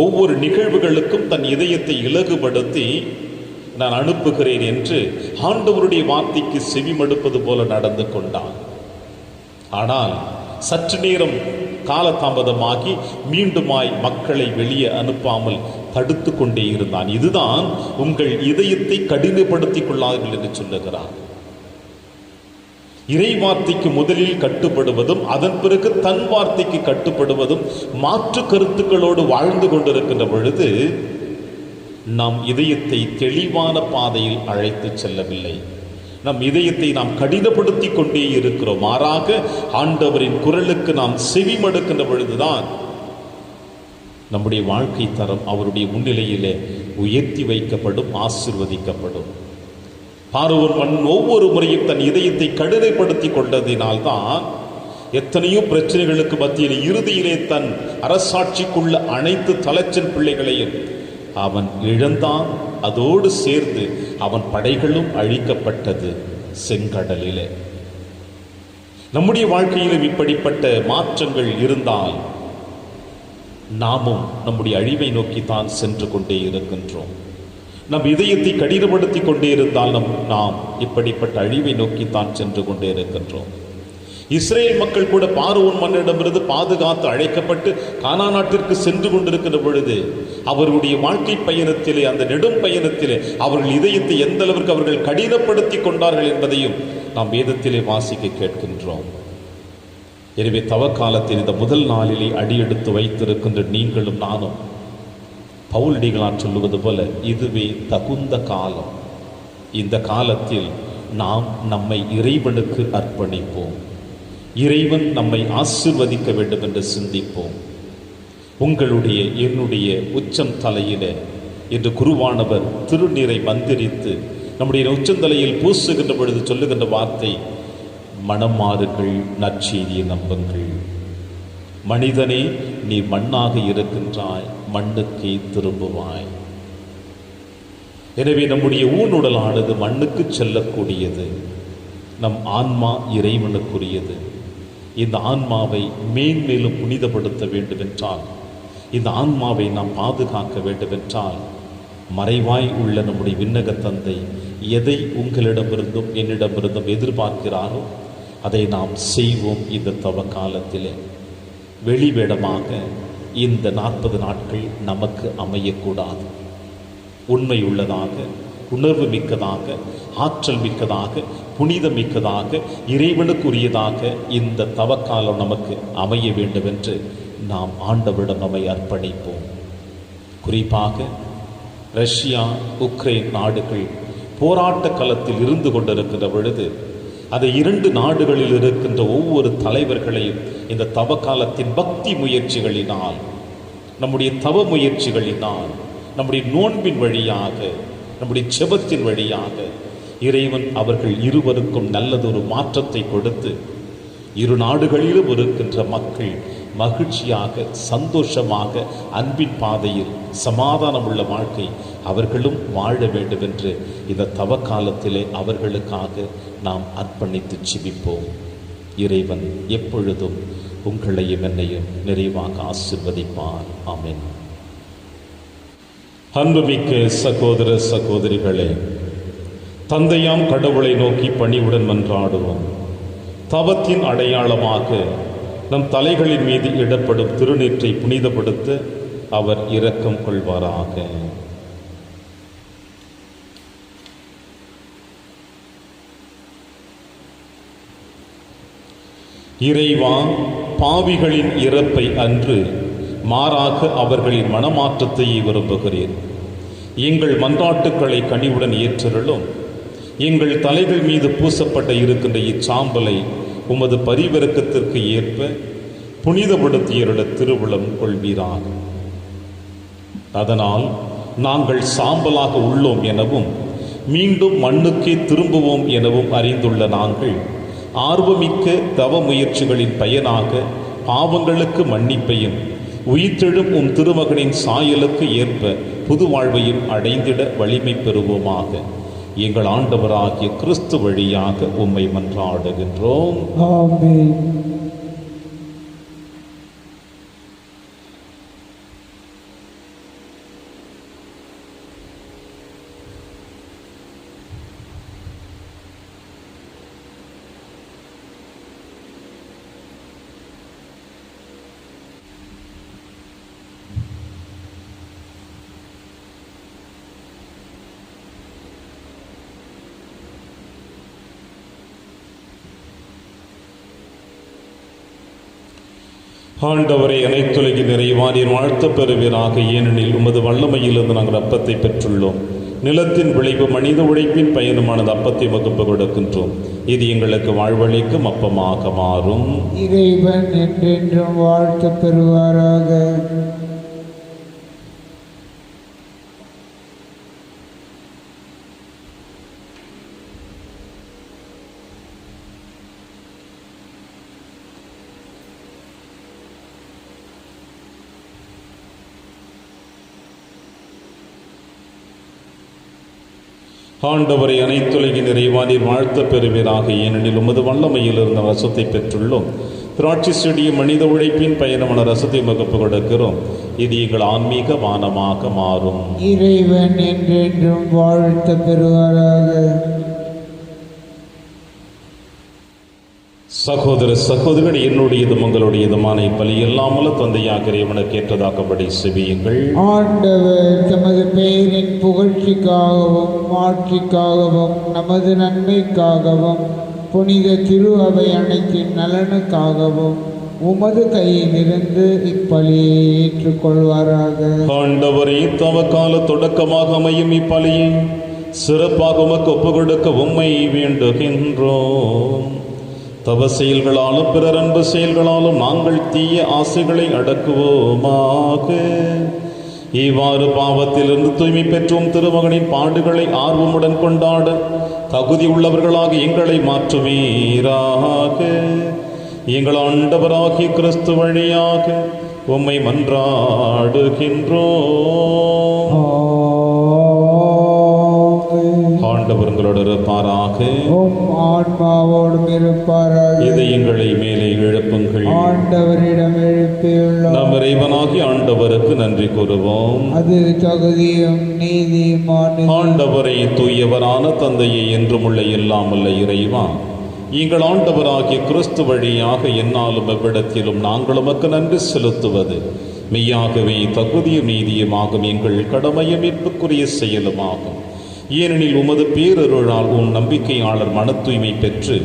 ஒவ்வொரு நிகழ்வுகளுக்கும் தன் இதயத்தை இலகுபடுத்தி நான் அனுப்புகிறேன் என்று ஆண்டவருடைய வார்த்தைக்கு செவிமடுப்பது போல நடந்து கொண்டான். ஆனால் சற்று நேரம் காலதாமதமாகி மீண்டுமாய் மக்களை வெளியே அனுப்பாமல் தடுத்து கொண்டே இருந்தான். இதுதான் உங்கள் இதயத்தை கடினப்படுத்திக் கொள்ளாதீர்கள் என்று சொல்லுகிறார். இறை வார்த்தைக்கு முதலில் கட்டுப்படுவதும் அதன் பிறகு தன் வார்த்தைக்கு கட்டுப்படுவதும் மாற்று கருத்துக்களோடு வாழ்ந்து கொண்டிருக்கின்ற பொழுது நம் இதயத்தை தெளிவான பாதையில் அழைத்து செல்லவில்லை. நம் இதயத்தை நாம் கடினப்படுத்தி கொண்டே இருக்கிறோம். மாறாக ஆண்டவரின் குரலுக்கு நாம் செவி மடுக்கின்ற பொழுதுதான் நம்முடைய வாழ்க்கை தரம் அவருடைய முன்னிலையிலே உயர்த்தி வைக்கப்படும், ஆசீர்வதிக்கப்படும். பார்வோன் மன்னன் ஒவ்வொரு முறையும் தன் இதயத்தை கடினப்படுத்தி கொண்டதினால்தான் எத்தனையோ பிரச்சனைகளுக்கு மத்தியில் இறுதியிலே தன் அரசாட்சிக்குள்ள அனைத்து தலைச்சன் பிள்ளைகளையும் அவன் இழந்தான். அதோடு சேர்ந்து அவன் படைகளும் அழிக்கப்பட்டது செங்கடலிலே. நம்முடைய வாழ்க்கையிலும் இப்படிப்பட்ட மாற்றங்கள் இருந்தால் நாமும் நம்முடைய அழிவை நோக்கித்தான் சென்று கொண்டே இருக்கின்றோம். நம் இதயத்தை கடினப்படுத்தி கொண்டே இருந்தால் நாம் இப்படிப்பட்ட அழிவை நோக்கித்தான் சென்று கொண்டே இருக்கின்றோம். இஸ்ரேல் மக்கள் கூட பார்வோன் மன்னனிடமிருந்து பாதுகாத்து அழைக்கப்பட்டு கானான் நாட்டிற்கு சென்று கொண்டிருக்கின்ற பொழுது அவருடைய வாழ்க்கை பயணத்திலே, அந்த நெடும் பயணத்திலே அவர்கள் இதயத்தை எந்த அளவிற்கு அவர்கள் கடினப்படுத்தி கொண்டார்கள் என்பதையும் நாம் வேதத்திலே வாசிக்க கேட்கின்றோம். எனவே தவக்காலத்தில் இந்த முதல் நாளிலே அடியெடுத்து வைத்திருக்கின்ற நீங்களும் நானும் பவுலடிகளார் சொல்லுவது போல இதுவே தகுந்த காலம். இந்த காலத்தில் நாம் நம்மை இறைவனுக்கு அர்ப்பணிப்போம். இறைவன் நம்மை ஆசீர்வதிக்க வேண்டும் என்று சிந்திப்போம். உங்களுடைய என்னுடைய உச்சம் தலையில என்று குருவானவர் திருநீரை மந்திரித்து நம்முடைய உச்சந்தலையில் பூசுகின்ற பொழுது சொல்லுகின்ற வார்த்தை, மனம் மாறுங்கள், நற்செய்தியை நம்புங்கள். மனிதனே, நீ மண்ணாக இருக்கின்றாய், மண்ணுக்கே திரும்புவாய். எனவே நம்முடைய ஊனுடலானது மண்ணுக்கு செல்லக்கூடியது. நம் ஆன்மா இறைவனுக்குரியது. இந்த ஆன்மாவை மேன்மேலும் புனிதப்படுத்த வேண்டுமென்றால், இந்த ஆன்மாவை நாம் பாதுகாக்க வேண்டுமென்றால், மறைவாய் உள்ள நம்முடைய விண்ணக தந்தை எதை உங்களிடமிருந்தும் என்னிடமிருந்தும் எதிர்பார்க்கிறாரோ அதை நாம் செய்வோம். இந்த தவ காலத்திலே வெளிவேடமாக இந்த 40 நாட்கள் நமக்கு அமையக்கூடாது. உண்மை உள்ளதாக, உணர்வு மிக்கதாக, ஆற்றல் மிக்கதாக, புனிதம் மிக்கதாக, இறைவனுக்குரியதாக இந்த தவக்காலம் நமக்கு அமைய வேண்டும் என்று நாம் ஆண்டவரிடம் நம்மை அர்ப்பணிப்போம். குறிப்பாக ரஷ்யா, உக்ரைன் நாடுகள் போராட்ட களத்தில் இருந்து கொண்டிருக்கின்ற பொழுது அந்த 2 நாடுகளில் இருக்கின்ற ஒவ்வொரு தலைவர்களையும் இந்த தவக்காலத்தின் பக்தி முயற்சிகளினால், நம்முடைய தவ முயற்சிகளினால், நம்முடைய நோன்பின் வழியாக, நம்முடைய செபத்தின் வழியாக இறைவன் அவர்கள் இருவருக்கும் நல்லதொரு மாற்றத்தை கொடுத்து இரு நாடுகளிலும் இருக்கின்ற மக்கள் மகிழ்ச்சியாக, சந்தோஷமாக, அன்பின் பாதையில் சமாதானம் உள்ள வாழ்க்கை அவர்களும் வாழ வேண்டும் என்று இந்த தவ காலத்திலே அவர்களுக்காக நாம் அர்ப்பணித்து ஜெபிப்போம். இறைவன் எப்பொழுதும் உங்களையும் என்னையும் நிறைவாக ஆசீர்வதிப்பார். ஆமென். அன்புமிக்க சகோதர சகோதரிகளே, தந்தையாம் கடவுளை நோக்கி பணிவுடன் மன்றாடுவோம். தவத்தின் அடையாளமாக நம் தலைகளின் மீது இடப்படும் திருநீற்றை புனிதப்படுத்த அவர் இரக்கம் கொள்வாராக. இறைவா, பாவிகளின் இறப்பை அன்று, மாறாக அவர்களின் மனமாற்றத்தையே விரும்புகிறேன். எங்கள் மன்றாட்டுக்களை கனிவுடன் ஏற்றருளும். எங்கள் தலைகள் மீது பூசப்பட்ட இருக்கின்ற இச்சாம்பலை உமது பரிவிரக்கத்திற்கு ஏற்ப புனிதப்படுத்தியருள திருவுளம் கொள்வீராக. அதனால் நாங்கள் சாம்பலாக உள்ளோம் எனவும் மீண்டும் மண்ணுக்கே திரும்புவோம் எனவும் அறிந்துள்ள நாங்கள் ஆர்வமிக்க தவ முயற்சிகளின் பயனாக பாவங்களுக்கு மன்னிப்பையும் உயிர்த்தெழும் உம் திருமகனின் சாயலுக்கு ஏற்ப புது வாழ்வையும் அடைந்திட வலிமை பெறுவோமாக. எங்கள் ஆண்டவராகிய கிறிஸ்து வழியாக உம்மை மன்றாடுகின்றோம். ஆமென். ஆண்டவரை, அனைத்துலகின் நிறைவா நீர் வாழ்த்த பெறுவீராக. ஏனெனில் உமது வல்லமையிலிருந்து நாங்கள் அப்பத்தை பெற்றுள்ளோம். நிலத்தின் விளைவு மனித உழைப்பின் பயனுமானது அப்பத்தை வகுப்பு கொடுக்கின்றோம். இது எங்களுக்கு வாழ்வளிக்கும் அப்பமாக மாறும். இறைவன் என்றென்றும் வாழ்த்த பெறுவாராக. ஆண்டவரை, அனைத்துலகின் நிறைவா நீர் வாழ்த்த பெறுவீராக. ஏனெனில் உமது வல்லமையில் இருந்த ரசத்தை பெற்றுள்ளோம். திராட்சை செடியும் மனித உழைப்பின் பயணமான ரசத்தை வகுப்பு கொடுக்கிறோம். இது எங்கள் ஆன்மீக வானமாக மாறும். இறைவன் என்றென்றும் வாழ்த்த பெறுவாராக. சகோதர சகோதரிகள், என்னுடையதும் உங்களுடையதுமான இப்பலி இல்லாமல் தந்தையாக இறைவனுக்கு ஏற்றதாக்கபடி செவியுங்கள். ஆண்டவர் தமது பெயரின் புகழ்ச்சிக்காகவும் மாட்சிக்காகவும் நமது நன்மைக்காகவும் புனித திரு அவை அனைத்தின் நலனுக்காகவும் உமது கையிலிருந்து இப்பலியை ஏற்றுக்கொள்வாராக. ஆண்டவரே, தவக்கால தொடக்கமாக அமையும் இப்பலியை சிறப்பாக உமக்கு ஒப்புக் கொடுக்க உம்மை வேண்டுகின்றோம். தவ செயல்களாலும் பிறர் அன்பு செயல்களாலும் நாங்கள் தீய ஆசைகளை அடக்குவோமாக. இவ்வாறு பாவத்திலிருந்து தூய்மை பெற்றும் திருமகனின் பாடுகளை ஆர்வமுடன் கொண்டாட தகுதி உள்ளவர்களாக எங்களை மாற்றுவீராக. எங்கள் ஆண்டவராகிய கிறிஸ்து வழியாக உம்மை மன்றாடுகின்றோம். ஆண்டவர் உங்களோடு இருப்பாராக. உம் ஆன்மாவோடும் இருப்பாராக. இதயங்களை மேலே எழுப்புங்கள். ஆண்டவரிடம் எழுப்பியுள்ளோம். நம் இறைவனாகி ஆண்டவருக்கு நன்றி கூறுவோம். அது தகுதியும் நீதியுமானது. ஆண்டவரை தூயவரான தந்தையை என்றுமுள்ள எல்லாம் உள்ள இறைவா, எங்கள் ஆண்டவராகிய கிறிஸ்து வழியாக என்னாலும் எவ்விடத்திலும் நாங்கள் உமக்கு நன்றி செலுத்துவது மெய்யாகவே தகுதியும் நீதியுமாகும், எங்கள் கடமையும் மீட்புக்குரிய செயலுமாகும். ஏனெனில் உமது பேரருளால் உம் நம்பிக்கையாளர் மன தூய்மை பெற்று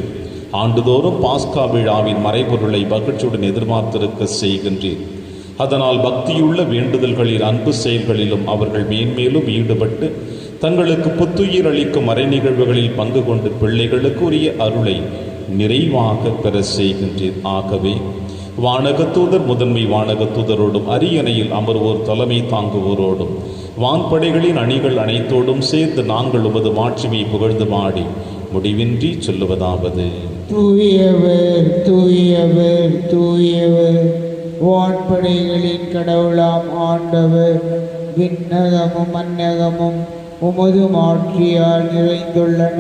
ஆண்டுதோறும் பாஸ்கா விழாவின் மறைபொருளை மகிழ்ச்சியுடன் எதிர்பார்த்திருக்க செய்கின்றீர். அதனால் பக்தியுள்ள வேண்டுதல்களில் அன்பு செயல்களிலும் அவர்கள் மேன்மேலும் ஈடுபட்டு தங்களுக்கு புத்துயிர் அளிக்கும் மறை நிகழ்வுகளில் பங்கு கொண்டு பிள்ளைகளுக்கு உரிய அருளை நிறைவாக பெற செய்கின்றீர். ஆகவே வானகத்தூதர் முதன்மை வானகத்தூதரோடும் அரியணையில் அமர்வோர் தலைமை தாங்குவோரோடும் வான்படைகளின் அணிகள் அனைத்தோடும் சேர்ந்து நாங்கள் உமது மாட்சிமை புகழ்ந்து பாடி முடிவின்றி சொல்லுவதாவது: தூயவர் தூயவர் தூயவர், வான்படைகளின் கடவுளாம் ஆண்டவர். விண்ணகமும் மன்னகமும் உமது மாட்சியால் நிறைந்துள்ளன.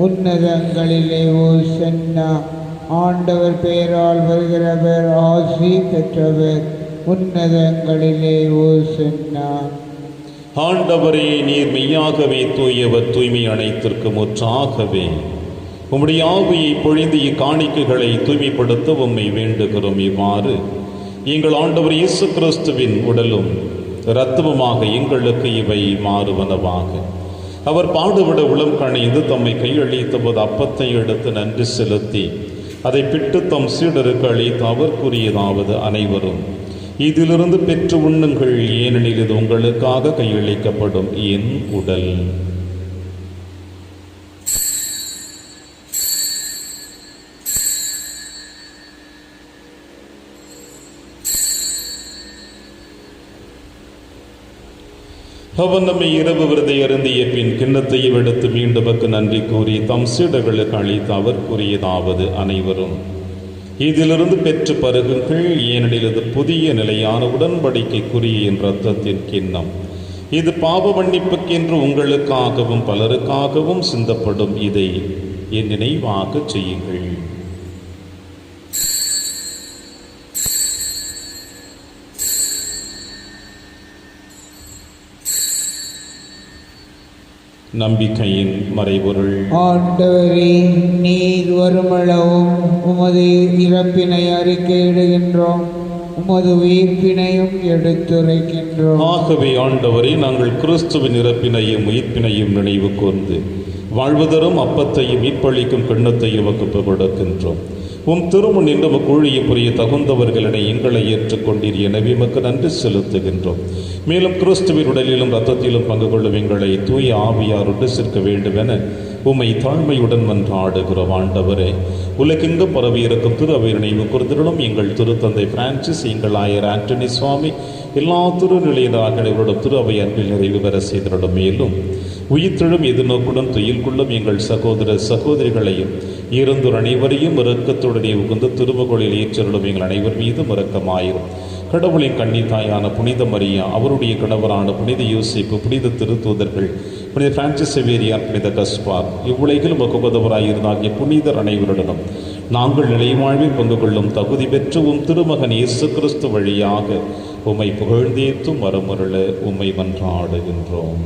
உன்னதங்களிலே ஓசன்னா. ஆண்டவர் பெயரால் வருகிறவர் ஆசி பெற்றவர். உன்னதங்களிலே ஓசன்னா. ஆண்டவரே, நீர் மெய்யாகவே தூயவர், தூய்மை அனைத்திற்கு முற்றாகவே. உம்முடைய ஆவியை பொழிந்து இக்காணிக்கைகளை தூய்மைப்படுத்த உம்மை வேண்டுகிறோம். இவ்வாறு எங்கள் ஆண்டவர் இயேசு கிறிஸ்துவின் உடலும் இரத்தமுமாக எங்களுக்கு இவை மாறுவனவாக. அவர் பாடுபட உளம் கணிந்து தம்மை கையளித்த போது அப்பத்தை எடுத்து நன்றி செலுத்தி அதை பிட்டு தம் சீடருக்கு அளித்து அவர் கூறியதாவது: அனைவரும் இதிலிருந்து பெற்று உண்ணுங்கள், ஏனெனில் இது உங்களுக்காக கையளிக்கப்படும் என் உடல். அவர் நம்மை இரவு விருதை அருந்திய பின் கிண்ணத்தையும் எடுத்து மீண்டுமக்கு நன்றி கூறி தம் சீடர்களுக்கு அளித்து அவர் கூறியதாவது: அனைவரும் இதிலிருந்து பெற்று பருகுங்கள், ஏனெனில் இது புதிய நிலையான உடன்படிக்கைக்குரிய என் இரத்தத்தின் கிண்ணம். இது பாவ மன்னிப்புக்கென்று உங்களுக்காகவும் பலருக்காகவும் சிந்தப்படும். இதை என் நினைவாக செய்யுங்கள். நம்பிக்கையின் மறைபொருள். ஆண்டவரே, நீர் வருமளவும் உமது இறப்பினை அறிக்கையிடுகின்றோம், உமது உயிர்ப்பினையும் எடுத்துரைக்கின்றோம். ஆகவே ஆண்டவரே, நாங்கள் கிறிஸ்துவின் இறப்பினையும் உயிர்ப்பினையும் நினைவு கூர்ந்து வாழ்வதரும் அப்பத்தையும் மீட்பளிக்கும் கிண்ணத்தையும் வகுப்பு கொடுக்கின்றோம். உம் திருமுன் நின்று ஊழிய புரிய தகுந்தவர்களிட எங்களை ஏற்றுக்கொண்டீர். எனவே உமக்கு நன்றி செலுத்துகின்றோம். மேலும் கிறிஸ்துவின் உடலிலும் இரத்தத்திலும் பங்கு கொள்ளும் எங்களை தூய ஆவியார் ஒன்று சேர்க்க வேண்டும் என உம்மை தாழ்மையுடன் மன்றாடுகிறோம். ஆண்டவரே, உலகெங்கும் பரவி இருக்கும் திரு அவை நினைவு கூர்ந்திடும் எங்கள் திருத்தந்தை பிரான்சிஸ், எங்கள் ஆயர் ஆண்டனி சுவாமி, எல்லா திருநிலையினர்களுடன் திரு அவை அன்பில் நிறைவு பெற செய்திடும். மேலும் உயிர்த்தெழும் எதிர்நோக்குடன் துயில் கொள்ளும் எங்கள் சகோதர சகோதரிகளையும் இருந்தோர் அனைவரையும் இரக்கத்துடனே உகந்த திருமகளில் ஏற்றருளும் எங்கள் அனைவர் மீதும் இரக்கமாயிரும். கடவுளின் கன்னி தாயான புனித மரியா, அவருடைய கணவரான புனித யோசிப்பு, புனித திருத்தூதர்கள், புனித பிரான்சிஸ் சேவேரியார், புனித கஸ்பார், இவ்வுலகிலும் உகப்பதவராயிருந்தாகிய புனிதர் அனைவருடனும் நாங்கள் நிலைவாழ்வில் பங்கு கொள்ளும் தகுதி பெற்று திருமகன் இயேசு கிறிஸ்து வழியாக உம்மை புகழ்ந்தேத்தும் வரமுருள உம்மை மன்றாடுகின்றோம்.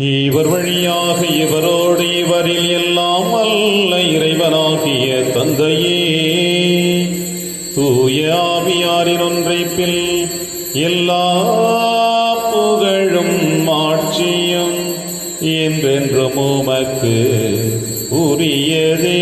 இவர் வழியாக இவரோடு இவரில் எல்லாம் அல்ல இறைவனாகிய தந்தையே, தூய ஆவியாரின் ஒன்றைப்பில் எல்லா புகழும் ஆட்சியும் என்றென்றும் உமக்கு உரியதே.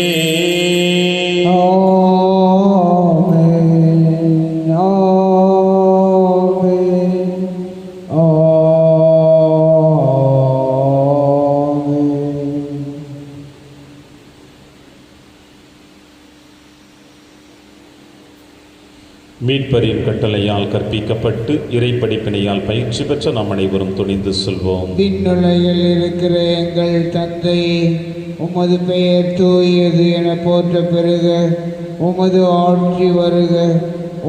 மீட்பரின் கட்டளையால் கற்பிக்கப்பட்டு இறைப்படிப்பினையால் பயிற்சி பெற்ற நாம் அனைவரும் துணிந்து சொல்வோம். விண்ணுலகில் இருக்கிற எங்கள் தந்தையே, உமது பெயர் தூயது என போற்ற பெறுக. உமது ஆட்சி வருக.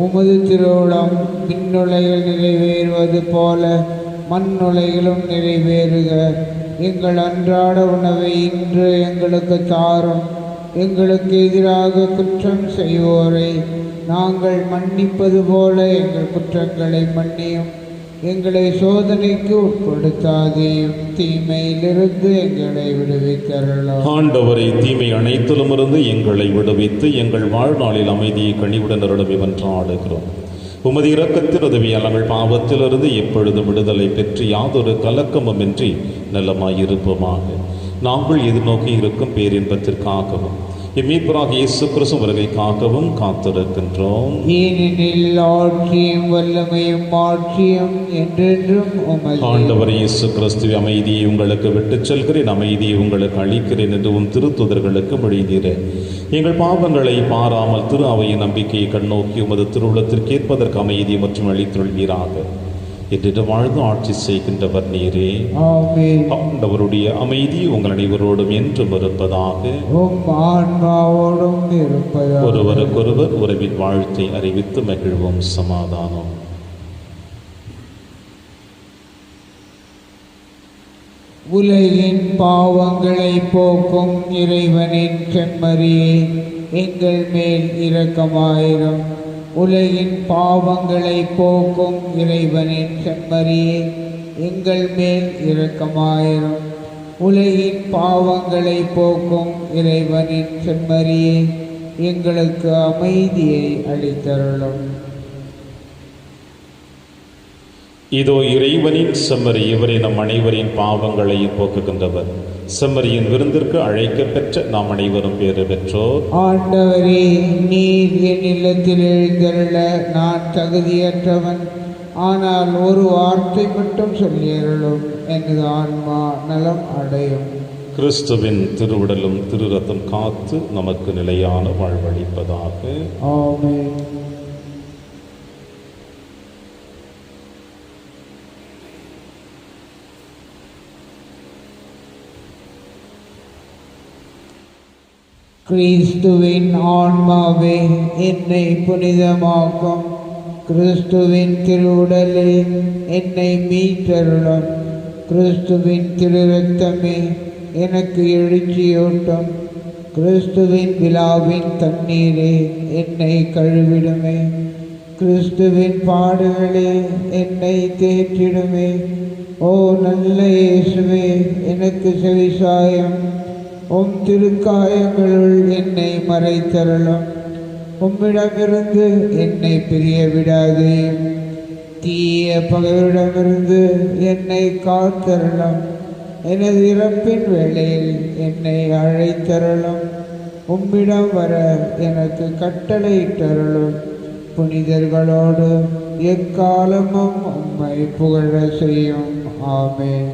உமது திருவுளம் விண்ணுலகில் நிறைவேறுவது போல மண்ணுலகிலும் நிறைவேறுக. எங்கள் அன்றாட உணவை இன்று எங்களுக்கு தாரும். எங்களுக்கு எதிராக குற்றம் செய்வோரை நாங்கள் மன்னிப்பது போல எங்கள் குற்றங்களை மன்னியும். எங்களை சோதனைக்கு உட்படுத்தாதேயும், தீமையிலிருந்து எங்களை விடுவித்தருளும். ஆண்டவரை, தீமை அனைத்திலுமிருந்து எங்களை விடுவித்து எங்கள் வாழ்நாளில் அமைதியை கனிவுடன் அருள வென்றாடுகிறோம். உமது இரக்கத்தின் உதவியால் நாங்கள் பாவத்திலிருந்து எப்பொழுதும் விடுதலை பெற்று யாதொரு கலக்கமுமின்றி நலமாயிருப்போமாக. நாங்கள் எதிர்நோக்கி இருக்கும் பேரின்பத்திற்காகவும் மீட்பராக இயேசு கிறிஸ்து வருகைக்காகவும் காத்திருக்கின்றோம். ஏனெனில் ஆட்சியும் வல்லமையும் மாட்சியும் என்றென்றும் உமது. ஆண்டவர் இயேசு கிறிஸ்துவை, அமைதியை உங்களுக்கு விட்டுச் செல்கிறேன், அமைதியை உங்களுக்கு அளிக்கிறேன் என்று உம் திருத்துதர்களுக்கு மொழிந்தீரே. எங்கள் பாவங்களை பாராமல் திரு அவையின் நம்பிக்கையை கண்ணோக்கி உமது திருவுளத்திற்கு ஏற்பதற்கு அமைதியை மற்றும் அளித்துள்வீராக. என்று வாழ்ந்து ஆட்சி செய்கின்றவர் நீரே. ஆமென். ஆண்டவருடைய அமைதி உங்கள் அனைவரோடும் என்றும் இருப்பதாக. உம் ஆன்மாவோடும் இருப்பதாக. ஒருவருக்கொருவர் உறவின் வாழ்த்தை அறிவித்து மகிழ்வோம். சமாதானம். உலகின் பாவங்களை போக்கும் இறைவனின் செம்மறியே, எங்கள் மேல் இரக்கமாயிரும். உலகின் பாவங்களை போக்கும் இறைவனின் செம்மறியே, எங்கள் மேல் இரக்கமாயிரும். உலகின் பாவங்களை போக்கும் இறைவனின் செம்மறியே, எங்களுக்கு அமைதியை அளித்தருளும். இதோ இறைவனின் செம்மறி, இவரை நம் அனைவரின் பாவங்களையும் போக்குகின்றவர். செம்மறியின் விருந்திற்கு அழைக்கப்பெற்ற நாம் அனைவரும் பேறு பெற்றோர். ஆண்டவரே, நீர் என் இல்லத்தில் எழுந்தருள நான் தகுதியற்றவன். ஆனால் ஒரு வார்த்தை மட்டும் சொல்லியருளும், எனது ஆன்மா நலம் அடையும். கிறிஸ்துவின் திருவுடலும் திரு ரத்தம் காத்து நமக்கு நிலையான வாழ்வளிப்பதாக. ஆமென். கிறிஸ்துவின் ஆன்மாவே என்னை புனிதமாக்கும். கிறிஸ்துவின் திருவுடலே என்னை மீட்டருளும். கிறிஸ்துவின் திரு இரத்தமே எனக்கு எழுச்சியூட்டும். கிறிஸ்துவின் விழாவின் தண்ணீரே என்னை கழுவிடுமே. கிறிஸ்துவின் பாடுகளே என்னை தேற்றிடுமே. ஓ நல்ல இயேசுவே, எனக்கு செவிசாயம். உம் திருக்காயங்களுள் என்னை மறைத்தருளும். உம்மிடமிருந்து என்னை பிரிய விடாதேயும். தீய பகைவரிடமிருந்து என்னை காத்தருளும். எனது இறப்பின் வேளையில் என்னை அழைத்தருளும். உம்மிடம் வர எனக்கு கட்டளையிட்டருளும். புனிதர்களோடு எக்காலமும் உம்மை புகழ செய்யும். ஆமென்.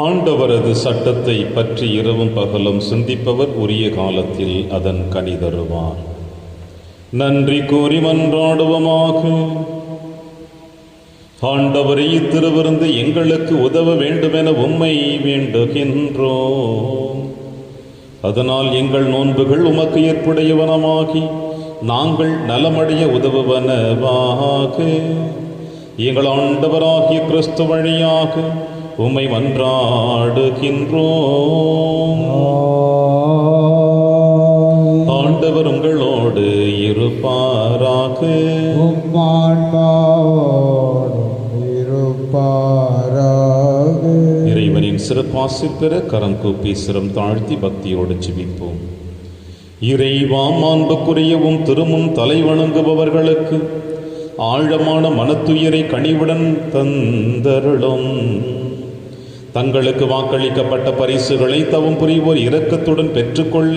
ஆண்டவரது சட்டத்தை பற்றி இரவும் பகலும் சிந்திப்பவர் உரிய காலத்தில் அதன் கனி தருவார். நன்றி கூறி மன்றாடுவோமாக. ஆண்டவரை, இத்திருவிருந்து எங்களுக்கு உதவ வேண்டுமென உம்மை வேண்டுகின்றோம். அதனால் எங்கள் நோன்புகள் உமக்கு ஏற்புடையவனமாகி நாங்கள் நலமடைய உதவுவனவாக. எங்கள் ஆண்டவராகிய கிறிஸ்து வழியாக உம்மை மன்றாடுகின்றோம். ஆண்டவர் உங்களோடு இருப்பாராக. இறைவனின் சிறப்பாசி பெற கரங்கூப்பி சிரம் தாழ்த்தி பக்தியோடு ஜெபிப்போம். இறைவா, மாண்புக்குரியவும் திருமுன் தலை வணங்குபவர்களுக்கு ஆழமான மனத்துயரை கனிவுடன் தந்தருளும். தங்களுக்கு வாக்களிக்கப்பட்ட பரிசுகளை தவம் புரிவோர் இரக்கத்துடன் பெற்றுக்கொள்ள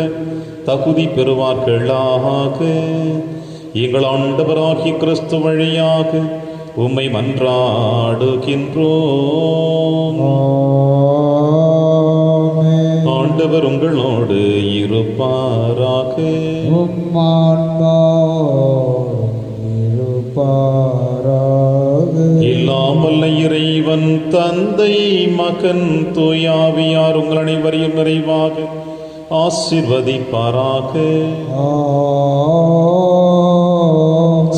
தகுதி பெறுவார்களாக. எங்கள் ஆண்டவராகிய கிறிஸ்து வழியாக உம்மை மன்றாடுகின்றோம். ஆண்டவர் உங்களோடு இருப்பாராக. இல்லாமல் இறைவன் தந்தை, மகன், தூயாவியார் உங்கள் அனைவரையும் நிறைவாக ஆசீர்வதிப்பாராக.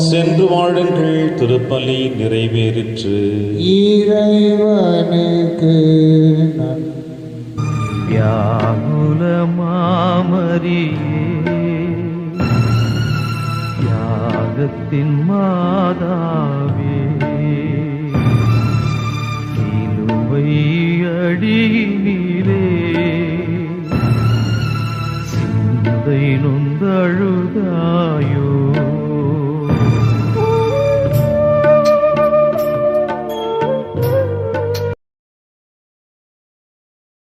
சென்று வாழுங்கள், திருப்பலி நிறைவேறிற்று. இறைவனுக்கு நன்றி. வியாகுலமாமரியே, தியாகத்தின் மாதாவே, சிலுவை அடியினிலே சிந்தை நொந்தழுதாயோ.